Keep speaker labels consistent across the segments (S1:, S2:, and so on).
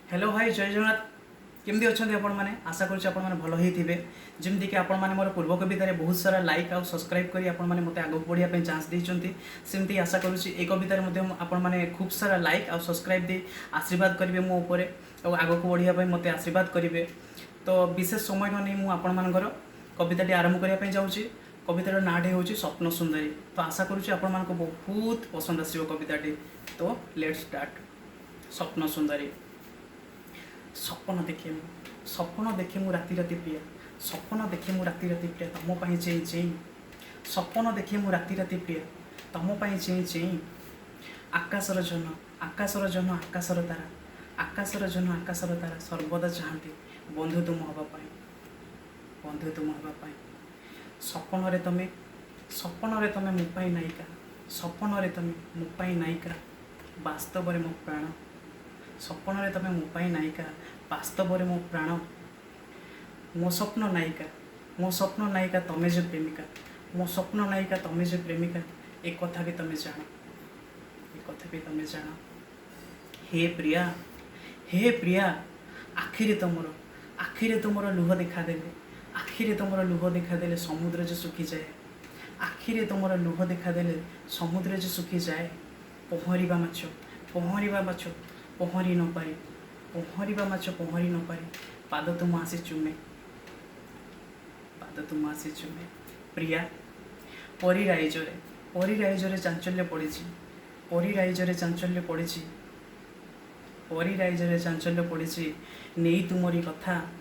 S1: Hello भाई जय जगन्नाथ केमती अच्छा आपण मैंने आशा करुँच आपण मैंने भल ही थे जमीक आपण मैंने मोर पूर्व कवितार बहुत सारा लाइक आउ सब्सक्राइब करी आपण मैंने मत आगे बढ़िया चांस देते सेमती आशा करुँच ए कवितार आपण मैंने खूब सारा लाइक आउ सब्सक्राइब दे आशीर्वाद करेंगे मो उपर और आग को बढ़िया मत आशीर्वाद करेंगे। तो विशेष समय न नहीं मुझे कविताटी आरंभ करने जाऊँगी। कवितार नाटे हूँ स्वप्न सुंदरी। तो आशा करुँच आपण बहुत पसंद आसो कविताटी। तो लेट्स स्टार्ट। स्वप्न सुंदरी। स्वप्न देखे मु राति राति प्रिया, स्वप्न देखे मु राति राति प्रिया तुम पाई चेई चेई, स्वप्न देखे मु राति राति प्रिया तुम पाई चेई चेई। आकाशर जन आकाशर जन आकाशर तारा, आकाशर जन आकाशर तारा सर्वदा चाहती बंधु तुम हवापाई, बंधु तुम हवापाई। स्वप्न रे तमे मुपाई नायिका, स्वप्न रे तमे मुपाई नायिका वास्तव में मो प्राण, स्वप्न रे तमे मुपाई नायिका वास्तव में मो प्राण। मो स्वप्न नायिका तमे जे प्रेमिका, मो स्वप्न नायिका तमे जे प्रेमिका एक कथा भी तमे जान, एक कथा भी तमे जान। हे प्रिया आखिरे तुमर लुह देखादेले, आखिरे तुमर लुह देखादेले समुद्र जे सुखी जाए, आखिरे तुमर लुह देखादेले समुद्र जे सुखी जाए। पहरिबा माछ पहरी न पारे, पहरिबा माछ पहरी न पारे पाद तुम आसी चुमे, पाद तुम आसी चुमे। प्रिया परी राइजरे चांचल्य पड़ी, परी राइजरे चांचल्य पड़ी, परी राइजरे चांचल्य पड़ी नहीं तुमरी कथा,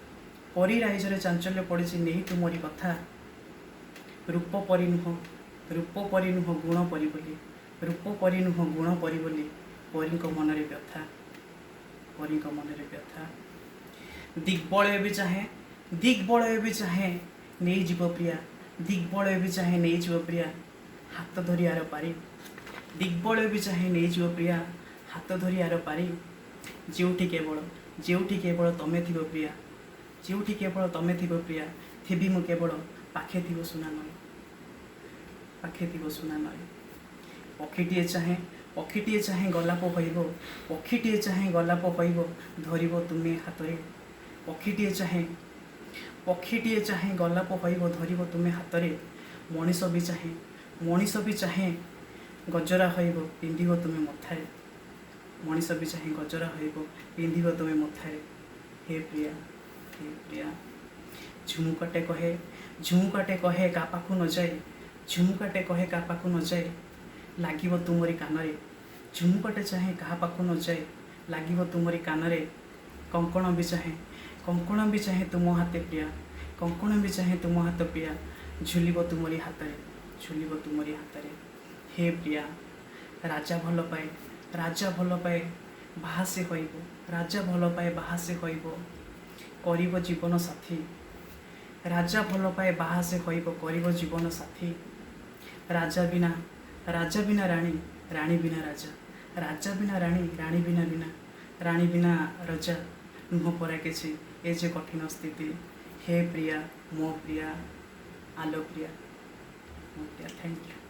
S1: परी राइजरे चांचल्य पड़ी नहीं तुमरी कथा। रूप परी नुह गुण परी बोली, रूप परी नुह गुण परी बोली परी को मनरे व्यथा, परी को मनरे व्यथा। दिग्बलय भी चाहे नहीं जीव प्रिया, दिग्बलय भी चाहे नहीं जीव प्रिया हाथ धरी आर पारी, दिग्बलय भी चाहे नहीं जीव प्रिया हाथ धरी आर पारी। जेउठी केवल तमे थिबो प्रिया, जेउठी केवल तमे थिबो प्रिया थिबी मु केवल पाखे थिबो सुना नय, पाखे थिबो सुना नय। पक्षीटीए चाहे गलाप हईब, पक्षीटीए चाहे गलाप हईब धरिब तुमे हाथरे, पक्षीटीए चाहे गलाप हईब धरिब तुमे हाथरे। मनीष भी चाहे गजरा हईब पिंधिब तुमे मथारे, मनीष भी चाहे गजरा हईब पिंधिब तुमे मथारे। हे प्रिया झुमुकाटे कहे का पाखु न जाए, झुमुकाटे कहे का पाखु न जाए लागिब तुमरी कानरे, झुमुकाटे चाहे कहा पाखु न जाए लागिब तुमरी कानरे। कंकण भी चाहे तुम हाथे प्रिया, कंकण भी चाहे तुम हाथ प्रिया झुलिब तुमरी हाथरे, झुलिब तुमरी हाथरे। हे प्रिया राजा भल पाए बाहासे हईब, राजा भल पाए बाहासे हईब करिब जीवन साथी, राजा भल पाए बाहासे हईब करिब जीवन साथी। राजा बिना रानी, रानी बिना राजा, राजा बिना रानी, रानी बिना राजा नुह परा किछि ए जे कठिन स्थिति। हे प्रिया मो प्रिया आलो प्रिया मो प्रिया। Thank you.